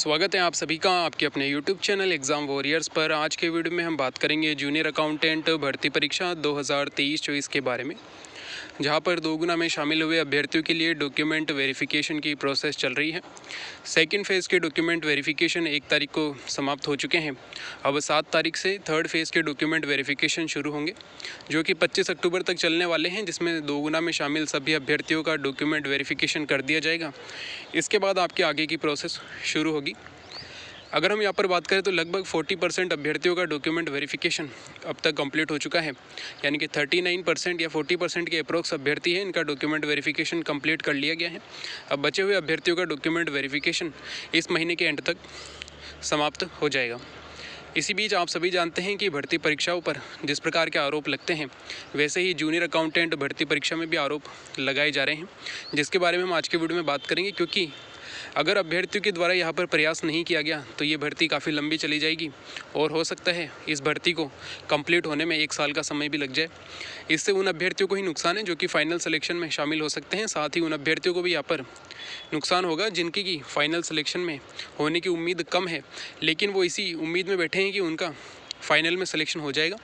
स्वागत है आप सभी का आपके अपने YouTube चैनल एग्ज़ाम वॉरियर्स पर। आज के वीडियो में हम बात करेंगे जूनियर अकाउंटेंट भर्ती परीक्षा 2023-24 के बारे में, जहां पर 2 गुना में शामिल हुए अभ्यर्थियों के लिए डॉक्यूमेंट वेरिफिकेशन की प्रोसेस चल रही है। सेकंड फेज़ के डॉक्यूमेंट वेरिफिकेशन 1 तारीख को समाप्त हो चुके हैं। अब 7 तारीख से थर्ड फेज़ के डॉक्यूमेंट वेरिफिकेशन शुरू होंगे, जो कि 25 अक्टूबर तक चलने वाले हैं, जिसमें 2 गुना में शामिल सभी अभ्यर्थियों का डॉक्यूमेंट वेरिफिकेशन कर दिया जाएगा। इसके बाद आपके आगे की प्रोसेस शुरू होगी। अगर हम यहाँ पर बात करें तो लगभग 40% अभ्यर्थियों का डॉक्यूमेंट वेरिफिकेशन अब तक कंप्लीट हो चुका है, यानी कि 39% या 40% के अप्रोक्स अभ्यर्थी हैं, इनका डॉक्यूमेंट वेरिफिकेशन कंप्लीट कर लिया गया है। अब बचे हुए अभ्यर्थियों का डॉक्यूमेंट वेरिफिकेशन इस महीने के एंड तक समाप्त हो जाएगा। इसी बीच आप सभी जानते हैं कि भर्ती परीक्षाओं पर जिस प्रकार के आरोप लगते हैं, वैसे ही जूनियर अकाउंटेंट भर्ती परीक्षा में भी आरोप लगाए जा रहे हैं, जिसके बारे में हम आज के वीडियो में बात करेंगे। क्योंकि अगर अभ्यर्थियों के द्वारा यहाँ पर प्रयास नहीं किया गया तो ये भर्ती काफ़ी लंबी चली जाएगी और हो सकता है इस भर्ती को कंप्लीट होने में 1 साल का समय भी लग जाए। इससे उन अभ्यर्थियों को ही नुकसान है जो कि फाइनल सिलेक्शन में शामिल हो सकते हैं, साथ ही उन अभ्यर्थियों को भी यहाँ पर नुकसान होगा जिनकी की फाइनल सिलेक्शन में होने की उम्मीद कम है, लेकिन वो इसी उम्मीद में बैठे हैं कि उनका फाइनल में सिलेक्शन हो जाएगा।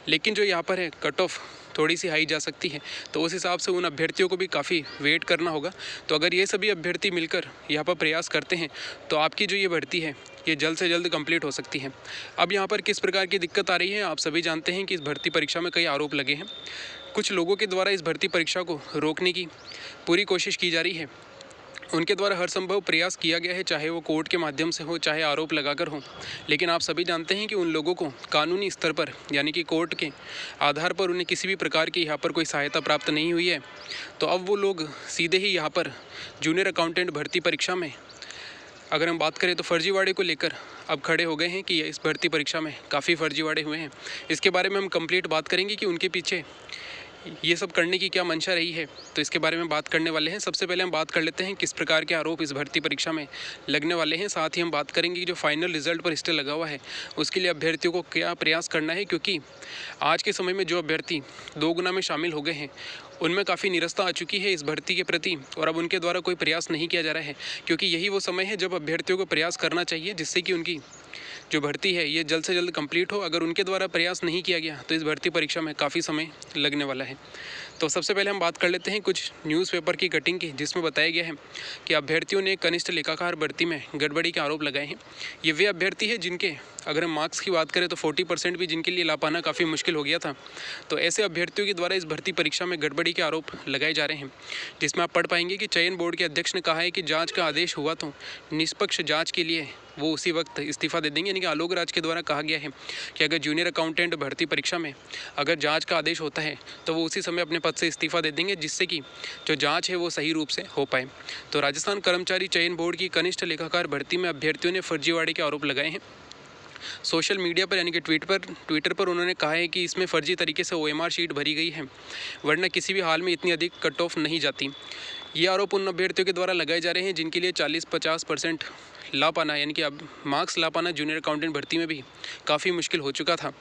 लेकिन जो यहाँ पर है कट ऑफ थोड़ी सी हाई जा सकती है, तो उस हिसाब से उन अभ्यर्थियों को भी काफ़ी वेट करना होगा। तो अगर ये सभी अभ्यर्थी मिलकर यहाँ पर प्रयास करते हैं तो आपकी जो ये भर्ती है ये जल्द से जल्द कंप्लीट हो सकती है। अब यहाँ पर किस प्रकार की दिक्कत आ रही है, आप सभी जानते हैं कि इस भर्ती परीक्षा में कई आरोप लगे हैं। कुछ लोगों के द्वारा इस भर्ती परीक्षा को रोकने की पूरी कोशिश की जा रही है। उनके द्वारा हर संभव प्रयास किया गया है, चाहे वो कोर्ट के माध्यम से हो, चाहे आरोप लगाकर हो। लेकिन आप सभी जानते हैं कि उन लोगों को कानूनी स्तर पर, यानी कि कोर्ट के आधार पर, उन्हें किसी भी प्रकार की यहाँ पर कोई सहायता प्राप्त नहीं हुई है। तो अब वो लोग सीधे ही यहाँ पर जूनियर अकाउंटेंट भर्ती परीक्षा में, अगर हम बात करें तो फर्जीवाड़े को लेकर अब खड़े हो गए हैं कि इस भर्ती परीक्षा में काफ़ी फर्जीवाड़े हुए हैं। इसके बारे में हम कंप्लीट बात करेंगे कि उनके पीछे ये सब करने की क्या मंशा रही है, तो इसके बारे में बात करने वाले हैं। सबसे पहले हम बात कर लेते हैं किस प्रकार के आरोप इस भर्ती परीक्षा में लगने वाले हैं। साथ ही हम बात करेंगे कि जो फाइनल रिजल्ट पर स्टे लगा हुआ है उसके लिए अभ्यर्थियों को क्या प्रयास करना है, क्योंकि आज के समय में जो अभ्यर्थी 2 गुना में शामिल हो गए हैं उनमें काफ़ी निरस्ता आ चुकी है इस भर्ती के प्रति, और अब उनके द्वारा कोई प्रयास नहीं किया जा रहा है। क्योंकि यही वो समय है जब अभ्यर्थियों को प्रयास करना चाहिए, जिससे कि उनकी जो भर्ती है ये जल्द से जल्द कंप्लीट हो। अगर उनके द्वारा प्रयास नहीं किया गया तो इस भर्ती परीक्षा में काफ़ी समय लगने वाला है। तो सबसे पहले हम बात कर लेते हैं कुछ न्यूज़पेपर की कटिंग की, जिसमें बताया गया है कि अभ्यर्थियों ने कनिष्ठ लेखाकार भर्ती में गड़बड़ी के आरोप लगाए हैं। ये वे अभ्यर्थी हैं जिनके, अगर हम मार्क्स की बात करें तो 40% भी जिनके लिए ला पाना काफ़ी मुश्किल हो गया था। तो ऐसे अभ्यर्थियों के द्वारा इस भर्ती परीक्षा में गड़बड़ी के आरोप लगाए जा रहे हैं, जिसमें आप पढ़ पाएंगे कि चयन बोर्ड के अध्यक्ष ने कहा है कि जाँच का आदेश हुआ तो निष्पक्ष जाँच के लिए वो उसी वक्त इस्तीफा दे देंगे। यानी कि आलोक राज के द्वारा कहा गया है कि अगर जूनियर अकाउंटेंट भर्ती परीक्षा में अगर जांच का आदेश होता है तो वो उसी समय अपने पद से इस्तीफा दे देंगे, जिससे कि जो जांच है वो सही रूप से हो पाए। तो राजस्थान कर्मचारी चयन बोर्ड की कनिष्ठ लेखाकार भर्ती में अभ्यर्थियों ने फर्जीवाड़े के आरोप लगाए हैं। सोशल मीडिया पर, यानी कि ट्विटर पर उन्होंने कहा है कि इसमें फर्जी तरीके से OMR शीट भरी गई है, वरना किसी भी हाल में इतनी अधिक कट ऑफ नहीं जाती। ये आरोप उन अभ्यर्थियों के द्वारा लगाए जा रहे हैं जिनके लिए 40-50% ला पाना, यानी कि अब मार्क्स ला पाना जूनियर अकाउंटेंट भर्ती में भी काफ़ी मुश्किल हो चुका था।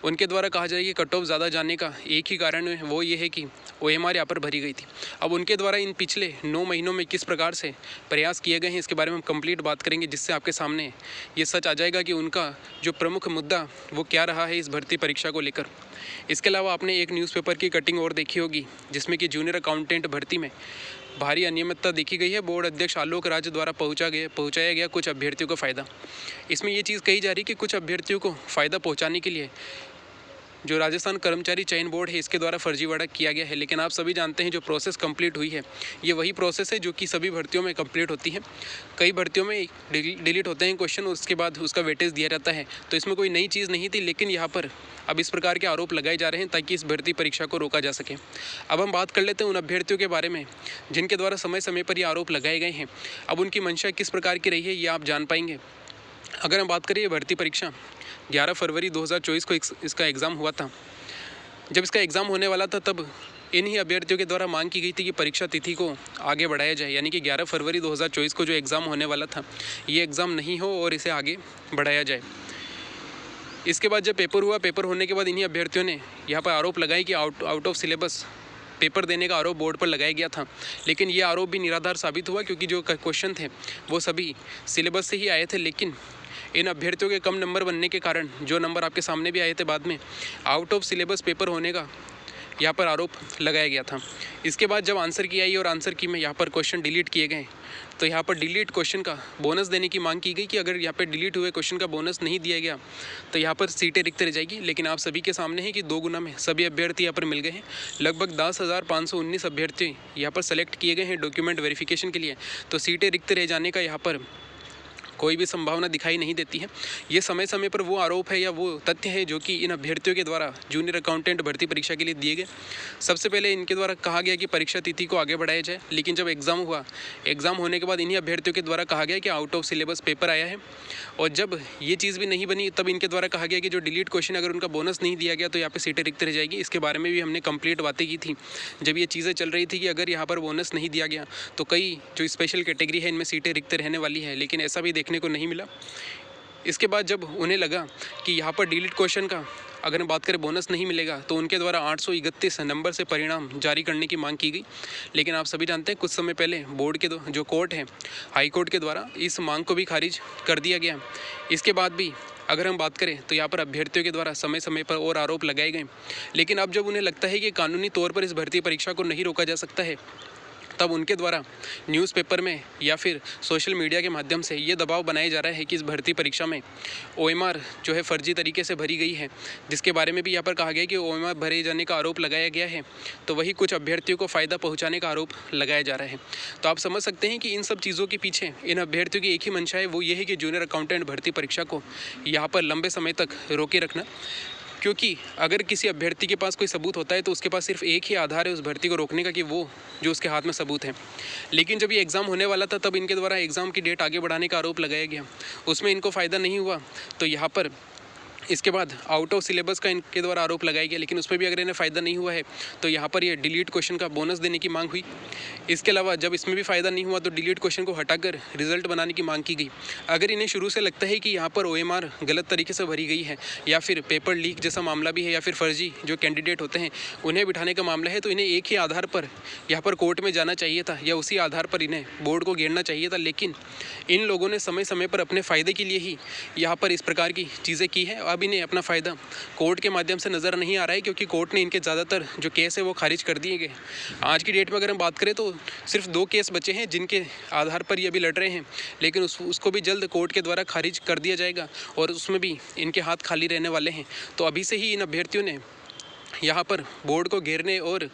उनके द्वारा कहा जाए कि कट ऑफ ज़्यादा जाने का एक ही कारण है, वो ये है कि OMR यहाँ पर भरी गई थी। अब उनके द्वारा इन पिछले 9 महीनों में किस प्रकार से प्रयास किए गए हैं, इसके बारे में हम कंप्लीट बात करेंगे, जिससे आपके सामने ये सच आ जाएगा कि उनका जो प्रमुख मुद्दा वो क्या रहा है इस भर्ती परीक्षा को लेकर। इसके अलावा आपने एक न्यूज़पेपर की कटिंग और देखी होगी, जिसमें कि जूनियर अकाउंटेंट भर्ती में भारी अनियमितता देखी गई है। बोर्ड अध्यक्ष आलोक राज द्वारा पहुंचाया गया कुछ अभ्यर्थियों को फ़ायदा। इसमें ये चीज़ कही जा रही है कि कुछ अभ्यर्थियों को फ़ायदा पहुंचाने के लिए जो राजस्थान कर्मचारी चयन बोर्ड है इसके द्वारा फर्जीवाड़ा किया गया है। लेकिन आप सभी जानते हैं जो प्रोसेस कंप्लीट हुई है ये वही प्रोसेस है जो कि सभी भर्तियों में कंप्लीट होती है। कई भर्तियों में डिलीट होते हैं क्वेश्चन, उसके बाद उसका वेटेज दिया जाता है। तो इसमें कोई नई चीज़ नहीं थी, लेकिन यहाँ पर अब इस प्रकार के आरोप लगाए जा रहे हैं ताकि इस भर्ती परीक्षा को रोका जा सके। अब हम बात कर लेते हैं उन अभ्यर्थियों के बारे में जिनके द्वारा समय समय पर ये आरोप लगाए गए हैं। अब उनकी मंशा किस प्रकार की रही है ये आप जान पाएंगे। अगर हम बात करें भर्ती परीक्षा 11 फरवरी 2024 को इसका एग्ज़ाम हुआ था। जब इसका एग्ज़ाम होने वाला था तब इन्हीं अभ्यर्थियों के द्वारा मांग की गई थी कि परीक्षा तिथि को आगे बढ़ाया जाए, यानी कि 11 फरवरी 2024 को जो एग्ज़ाम होने वाला था ये एग्ज़ाम नहीं हो और इसे आगे बढ़ाया जाए। इसके बाद जब पेपर हुआ, पेपर होने के बाद इन्हीं अभ्यर्थियों ने यहाँ पर आरोप लगाए कि आउट ऑफ सिलेबस पेपर देने का आरोप बोर्ड पर लगाया गया था, लेकिन ये आरोप भी निराधार साबित हुआ क्योंकि जो क्वेश्चन थे वो सभी सिलेबस से ही आए थे। लेकिन इन अभ्यर्थियों के कम नंबर बनने के कारण, जो नंबर आपके सामने भी आए थे बाद में, आउट ऑफ सिलेबस पेपर होने का यहाँ पर आरोप लगाया गया था। इसके बाद जब आंसर की आई और आंसर की में यहाँ पर क्वेश्चन डिलीट किए गए, तो यहाँ पर डिलीट क्वेश्चन का बोनस देने की मांग की गई कि अगर यहाँ पर डिलीट हुए क्वेश्चन का बोनस नहीं दिया गया तो यहाँ पर सीटें रिक्त रह जाएगी। लेकिन आप सभी के सामने है कि 2 गुना में सभी अभ्यर्थी यहाँ पर मिल गए हैं। लगभग 10,519 अभ्यर्थी यहाँ पर सेलेक्ट किए गए हैं डॉक्यूमेंट वेरिफिकेशन के लिए। तो सीटें रिक्त रह जाने का यहाँ पर कोई भी संभावना दिखाई नहीं देती है। ये समय समय पर वो आरोप है या वो तथ्य है जो कि इन अभ्यर्थियों के द्वारा जूनियर अकाउंटेंट भर्ती परीक्षा के लिए दिए गए। सबसे पहले इनके द्वारा कहा गया कि परीक्षा तिथि को आगे बढ़ाया जाए, लेकिन जब एग्ज़ाम हुआ, एग्ज़ाम होने के बाद इन्हीं अभ्यर्थियों के द्वारा कहा गया कि आउट ऑफ सिलेबस पेपर आया है। और जब ये चीज़ भी नहीं बनी तब इनके द्वारा कहा गया कि जो डिलीट क्वेश्चन अगर उनका बोनस नहीं दिया गया तो यहाँ पर सीटें रिक्त रह जाएगी। इसके बारे में भी हमने कंप्लीट बातें की थी जब ये चीज़ें चल रही थी कि अगर यहाँ पर बोनस नहीं दिया गया तो कई जो स्पेशल कैटेगरी है इनमें सीटें रिक्त रहने वाली है, लेकिन ऐसा भी देखने को नहीं मिला। इसके बाद जब उन्हें लगा कि यहाँ पर डिलीट क्वेश्चन का अगर हम बात करें बोनस नहीं मिलेगा तो उनके द्वारा 831 नंबर से परिणाम जारी करने की मांग की गई। लेकिन आप सभी जानते हैं कुछ समय पहले बोर्ड के जो कोर्ट है, हाई कोर्ट के द्वारा इस मांग को भी खारिज कर दिया गया। इसके बाद भी अगर हम बात करें तो यहाँ पर अभ्यर्थियों के द्वारा समय समय पर और आरोप लगाए गए। लेकिन अब जब उन्हें लगता है कि कानूनी तौर पर इस भर्ती परीक्षा को नहीं रोका जा सकता है, तब उनके द्वारा न्यूज़पेपर में या फिर सोशल मीडिया के माध्यम से ये दबाव बनाया जा रहा है कि इस भर्ती परीक्षा में OMR जो है फर्जी तरीके से भरी गई है, जिसके बारे में भी यहाँ पर कहा गया है कि OMR भरे जाने का आरोप लगाया गया है, तो वही कुछ अभ्यर्थियों को फ़ायदा पहुँचाने का आरोप लगाया जा रहा है। तो आप समझ सकते हैं कि इन सब चीज़ों के पीछे इन अभ्यर्थियों की एक ही मंशा है, वो ये है कि जूनियर अकाउंटेंट भर्ती परीक्षा को यहाँ पर लंबे समय तक रोके रखना। क्योंकि अगर किसी अभ्यर्थी के पास कोई सबूत होता है तो उसके पास सिर्फ एक ही आधार है उस भर्ती को रोकने का, कि वो जो उसके हाथ में सबूत है। लेकिन जब ये एग्ज़ाम होने वाला था तब इनके द्वारा एग्ज़ाम की डेट आगे बढ़ाने का आरोप लगाया गया, उसमें इनको फ़ायदा नहीं हुआ। तो यहाँ पर इसके बाद आउट ऑफ सिलेबस का इनके द्वारा आरोप लगाया गया, लेकिन उसमें भी अगर इन्हें फ़ायदा नहीं हुआ है तो यहाँ पर ये डिलीट क्वेश्चन का बोनस देने की मांग हुई। इसके अलावा जब इसमें भी फ़ायदा नहीं हुआ तो डिलीट क्वेश्चन को हटाकर रिजल्ट बनाने की मांग की गई। अगर इन्हें शुरू से लगता है कि यहाँ पर OMR गलत तरीके से भरी गई है या फिर पेपर लीक जैसा मामला भी है या फिर फर्जी जो कैंडिडेट होते हैं उन्हें बिठाने का मामला है, तो इन्हें एक ही आधार पर यहाँ पर कोर्ट में जाना चाहिए था या उसी आधार पर इन्हें बोर्ड को घेरना चाहिए था। लेकिन इन लोगों ने समय समय पर अपने फ़ायदे के लिए ही यहाँ पर इस प्रकार की चीज़ें की है। अब इन्हें अपना फ़ायदा कोर्ट के माध्यम से नज़र नहीं आ रहा है, क्योंकि कोर्ट ने इनके ज़्यादातर जो केस है वो खारिज कर दिए गए। आज की डेट में अगर हम बात करें तो सिर्फ 2 केस बचे हैं जिनके आधार पर ये अभी लड़ रहे हैं, लेकिन उसको भी जल्द कोर्ट के द्वारा खारिज कर दिया जाएगा और उसमें भी इनके हाथ खाली रहने वाले हैं। तो अभी से ही इन अभ्यर्थियों ने यहाँ पर बोर्ड को घेरने और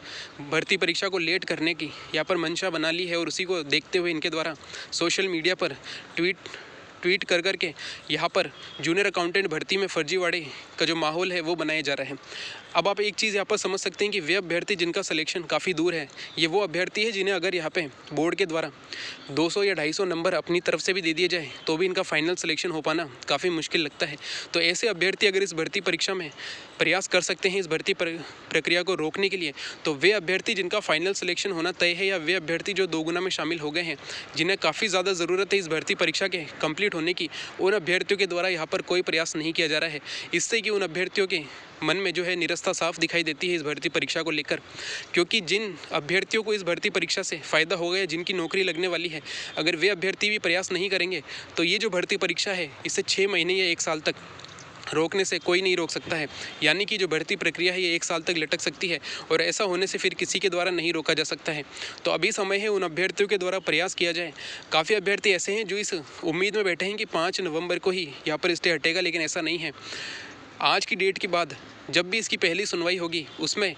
भर्ती परीक्षा को लेट करने की यहाँ पर मंशा बना ली है, और उसी को देखते हुए इनके द्वारा सोशल मीडिया पर ट्वीट कर करके यहाँ पर जूनियर अकाउंटेंट भर्ती में फर्जीवाड़े का जो माहौल है वो बनाया जा रहा है। अब आप एक चीज़ यहाँ पर समझ सकते हैं कि वे अभ्यर्थी जिनका सिलेक्शन काफ़ी दूर है, ये वो अभ्यर्थी है जिन्हें अगर यहाँ पे बोर्ड के द्वारा 200 या 250 नंबर अपनी तरफ से भी दे दिए जाए तो भी इनका फाइनल सिलेक्शन हो पाना काफ़ी मुश्किल लगता है। तो ऐसे अभ्यर्थी अगर इस भर्ती परीक्षा में प्रयास कर सकते हैं इस भर्ती प्रक्रिया को रोकने के लिए, तो वे अभ्यर्थी जिनका फाइनल सिलेक्शन होना तय है या वे अभ्यर्थी जो 2 गुना में शामिल हो गए हैं, जिन्हें काफ़ी ज़्यादा ज़रूरत है इस भर्ती परीक्षा के कंप्लीट होने की, उन अभ्यर्थियों के द्वारा यहाँ पर कोई प्रयास नहीं किया जा रहा है। इससे कि उन अभ्यर्थियों के मन में जो है निरस्ता साफ दिखाई देती है इस भर्ती परीक्षा को लेकर। क्योंकि जिन अभ्यर्थियों को इस भर्ती परीक्षा से फ़ायदा हो गया, जिनकी नौकरी लगने वाली है, अगर वे अभ्यर्थी भी प्रयास नहीं करेंगे तो ये जो भर्ती परीक्षा है इसे 6 महीने या 1 साल तक रोकने से कोई नहीं रोक सकता है। यानी कि जो भर्ती प्रक्रिया है ये 1 साल तक लटक सकती है, और ऐसा होने से फिर किसी के द्वारा नहीं रोका जा सकता है। तो अभी समय है उन अभ्यर्थियों के द्वारा प्रयास किया जाए। काफ़ी अभ्यर्थी ऐसे हैं जो इस उम्मीद में बैठे हैं कि 5 नवंबर को ही यहाँ पर स्टे हटेगा, लेकिन ऐसा नहीं है। आज की डेट के बाद जब भी इसकी पहली सुनवाई होगी उसमें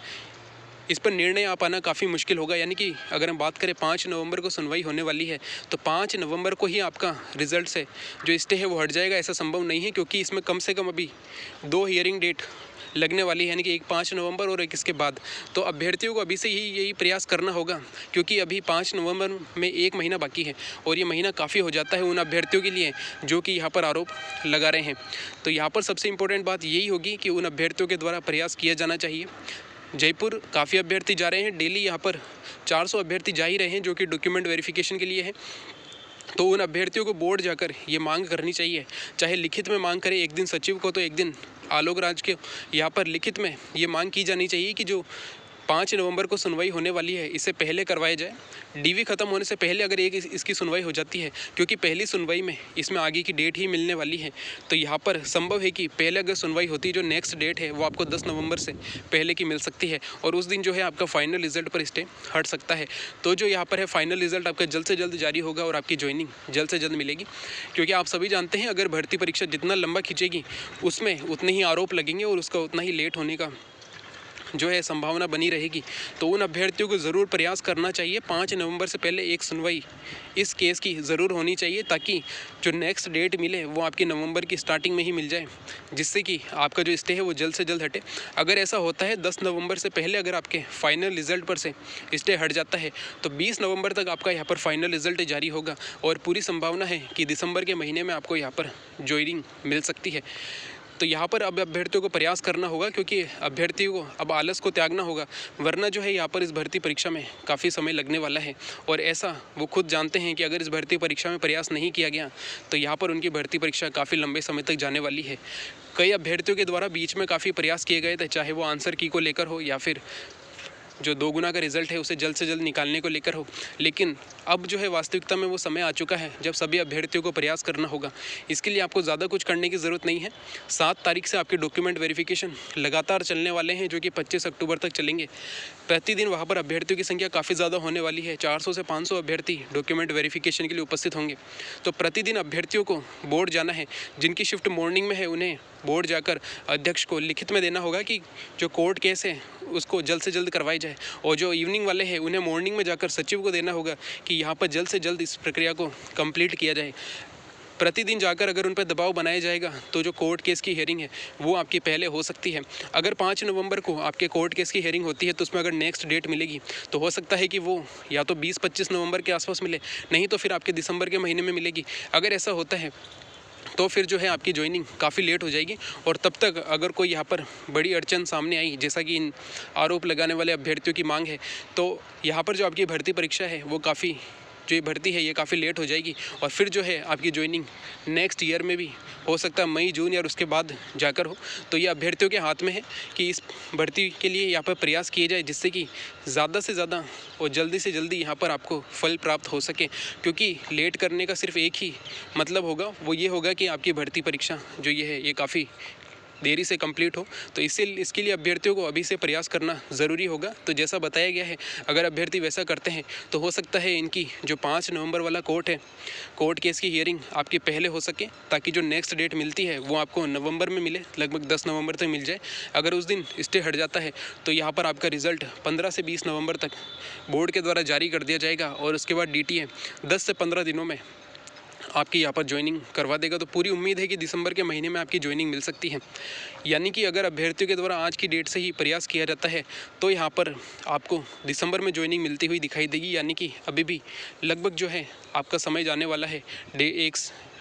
इस पर निर्णय आ पाना काफ़ी मुश्किल होगा। यानी कि अगर हम बात करें 5 नवंबर को सुनवाई होने वाली है तो 5 नवंबर को ही आपका रिज़ल्ट से जो स्टे है वो हट जाएगा, ऐसा संभव नहीं है। क्योंकि इसमें कम से कम अभी 2 हियरिंग डेट लगने वाली है, यानी कि एक 5 नवंबर और एक इसके बाद। तो अभ्यर्थियों को अभी से ही यही प्रयास करना होगा, क्योंकि अभी 5 नवंबर में 1 महीना बाकी है और ये महीना काफ़ी हो जाता है उन अभ्यर्थियों के लिए जो कि यहाँ पर आरोप लगा रहे हैं। तो यहाँ पर सबसे इम्पोर्टेंट बात यही होगी कि उन अभ्यर्थियों के द्वारा प्रयास किया जाना चाहिए। जयपुर काफ़ी अभ्यर्थी जा रहे हैं, डेली यहाँ पर 400 अभ्यर्थी जा ही रहे हैं जो कि डॉक्यूमेंट वेरिफिकेशन के लिए है। तो उन अभ्यर्थियों को बोर्ड जाकर ये मांग करनी चाहिए, चाहे लिखित में मांग करें, एक दिन सचिव को तो एक दिन आलोक राज के यहाँ पर लिखित में ये मांग की जानी चाहिए कि जो 5 नवंबर को सुनवाई होने वाली है, इससे पहले करवाया जाए। डीवी ख़त्म होने से पहले अगर इसकी सुनवाई हो जाती है, क्योंकि पहली सुनवाई में इसमें आगे की डेट ही मिलने वाली है, तो यहाँ पर संभव है कि पहले अगर सुनवाई होती, जो नेक्स्ट डेट है वो आपको 10 नवंबर से पहले की मिल सकती है और उस दिन जो है आपका फाइनल रिजल्ट पर स्टे हट सकता है। तो जो यहाँ पर है फाइनल रिजल्ट आपका जल्द से जल्द जारी होगा और आपकी ज्वाइनिंग जल्द से जल्द मिलेगी, क्योंकि आप सभी जानते हैं अगर भर्ती परीक्षा जितना लंबा खींचेगी उसमें उतने ही आरोप लगेंगे और उसका उतना ही लेट होने का जो है संभावना बनी रहेगी। तो उन अभ्यर्थियों को ज़रूर प्रयास करना चाहिए, 5 नवंबर से पहले एक सुनवाई इस केस की ज़रूर होनी चाहिए, ताकि जो नेक्स्ट डेट मिले वो आपकी नवंबर की स्टार्टिंग में ही मिल जाए, जिससे कि आपका जो स्टे है वो जल्द से जल्द हटे। अगर ऐसा होता है 10 नवंबर से पहले अगर आपके फाइनल रिजल्ट पर से स्टे हट जाता है तो 20 नवंबर तक आपका यहाँ पर फाइनल रिजल्ट जारी होगा और पूरी संभावना है कि दिसंबर के महीने में आपको यहाँ पर ज्वाइनिंग मिल सकती है। तो यहाँ पर अब अभ्यर्थियों को प्रयास करना होगा, क्योंकि अभ्यर्थियों को अब आलस को त्यागना होगा, वरना जो है यहाँ पर इस भर्ती परीक्षा में काफ़ी समय लगने वाला है और ऐसा वो खुद जानते हैं कि अगर इस भर्ती परीक्षा में प्रयास नहीं किया गया तो यहाँ पर उनकी भर्ती परीक्षा काफ़ी लंबे समय तक जाने वाली है। कई अभ्यर्थियों के द्वारा बीच में काफ़ी प्रयास किए गए थे, चाहे वो आंसर की को लेकर हो या फिर जो 2 गुना का रिजल्ट है उसे जल्द से जल्द निकालने को लेकर हो, लेकिन अब जो है वास्तविकता में वो समय आ चुका है जब सभी अभ्यर्थियों को प्रयास करना होगा। इसके लिए आपको ज़्यादा कुछ करने की ज़रूरत नहीं है। 7 तारीख से आपके डॉक्यूमेंट वेरिफिकेशन लगातार चलने वाले हैं, जो कि 25 अक्टूबर तक चलेंगे। प्रतिदिन वहाँ पर अभ्यर्थियों की संख्या काफ़ी ज़्यादा होने वाली है, 400 से 500 अभ्यर्थी डॉक्यूमेंट वेरिफिकेशन के लिए उपस्थित होंगे। तो प्रतिदिन अभ्यर्थियों को बोर्ड जाना है, जिनकी शिफ्ट मॉर्निंग में है उन्हें बोर्ड जाकर अध्यक्ष को लिखित में देना होगा कि जो कोर्ट केस है उसको जल्द से जल्द करवाई जाए, और जो इवनिंग वाले हैं उन्हें मॉर्निंग में जाकर सचिव को देना होगा कि यहाँ पर जल्द से जल्द इस प्रक्रिया को कंप्लीट किया जाए। प्रतिदिन जाकर अगर उन पर दबाव बनाया जाएगा तो जो कोर्ट केस की हियरिंग है वो आपकी पहले हो सकती है। अगर 5 नवंबर को आपके कोर्ट केस की हियरिंग होती है तो उसमें अगर नेक्स्ट डेट मिलेगी तो हो सकता है कि वो या तो 20-25 नवंबर के आसपास मिले, नहीं तो फिर आपके दिसंबर के महीने में मिलेगी। अगर ऐसा होता है तो फिर जो है आपकी ज्वाइनिंग काफ़ी लेट हो जाएगी, और तब तक अगर कोई यहाँ पर बड़ी अड़चन सामने आई, जैसा कि इन आरोप लगाने वाले अभ्यर्थियों की मांग है, तो यहाँ पर जो आपकी भर्ती परीक्षा है वो काफ़ी जो ये भर्ती है ये काफ़ी लेट हो जाएगी, और फिर जो है आपकी ज्वाइनिंग नेक्स्ट ईयर में भी हो सकता है मई जून या उसके बाद जाकर हो। तो ये अभ्यर्थियों के हाथ में है कि इस भर्ती के लिए यहाँ पर प्रयास किए जाए, जिससे कि ज़्यादा से ज़्यादा और जल्दी से जल्दी यहाँ पर आपको फल प्राप्त हो सके, क्योंकि लेट करने का सिर्फ एक ही मतलब होगा, वो ये होगा कि आपकी भर्ती परीक्षा जो ये है ये काफ़ी देरी से कंप्लीट हो। तो इसके लिए अभ्यर्थियों को अभी से प्रयास करना ज़रूरी होगा। तो जैसा बताया गया है, अगर अभ्यर्थी वैसा करते हैं तो हो सकता है इनकी जो 5 नवंबर वाला कोर्ट केस की हियरिंग आपकी पहले हो सके, ताकि जो नेक्स्ट डेट मिलती है वो आपको नवंबर में मिले, लगभग 10 नवंबर तक मिल जाए। अगर उस दिन स्टे हट जाता है तो यहाँ पर आपका रिज़ल्ट 15 से 20 नवंबर तक बोर्ड के द्वारा जारी कर दिया जाएगा, और उसके बाद DTA 10 से 15 दिनों में आपकी यहाँ पर ज्वाइनिंग करवा देगा। तो पूरी उम्मीद है कि दिसंबर के महीने में आपकी ज्वाइनिंग मिल सकती है। यानी कि अगर अभ्यर्थियों के द्वारा आज की डेट से ही प्रयास किया जाता है तो यहाँ पर आपको दिसंबर में ज्वाइनिंग मिलती हुई दिखाई देगी। यानी कि अभी भी लगभग जो है आपका समय जाने वाला है,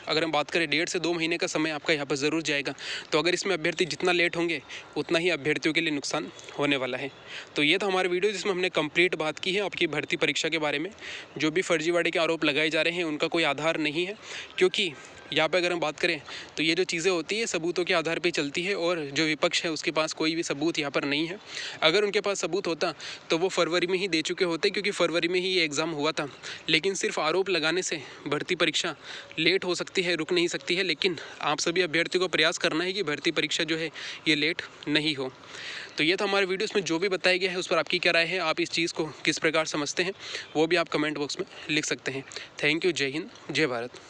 अगर हम बात करें 1.5 से 2 महीने का समय आपका यहाँ पर ज़रूर जाएगा। तो अगर इसमें अभ्यर्थी जितना लेट होंगे उतना ही अभ्यर्थियों के लिए नुकसान होने वाला है। तो ये था हमारा वीडियो, जिसमें हमने कंप्लीट बात की है आपकी भर्ती परीक्षा के बारे में। जो भी फर्जीवाड़े के आरोप लगाए जा रहे हैं उनका कोई आधार नहीं है, क्योंकि यहाँ पे अगर हम बात करें तो ये जो चीज़ें होती है सबूतों के आधार पे चलती है, और जो विपक्ष है उसके पास कोई भी सबूत यहाँ पर नहीं है। अगर उनके पास सबूत होता तो वो फरवरी में ही दे चुके होते, क्योंकि फरवरी में ही ये एग्ज़ाम हुआ था। लेकिन सिर्फ आरोप लगाने से भर्ती परीक्षा लेट हो सकती है, रुक नहीं सकती है। लेकिन आप सभी अभ्यर्थियों को प्रयास करना है कि भर्ती परीक्षा जो है ये लेट नहीं हो। तो ये था हमारे वीडियो, इसमें जो भी बताया गया है उस पर आपकी क्या राय है, आप इस चीज़ को किस प्रकार समझते हैं, वो भी आप कमेंट बॉक्स में लिख सकते हैं। Thank you. जय हिंद, जय भारत।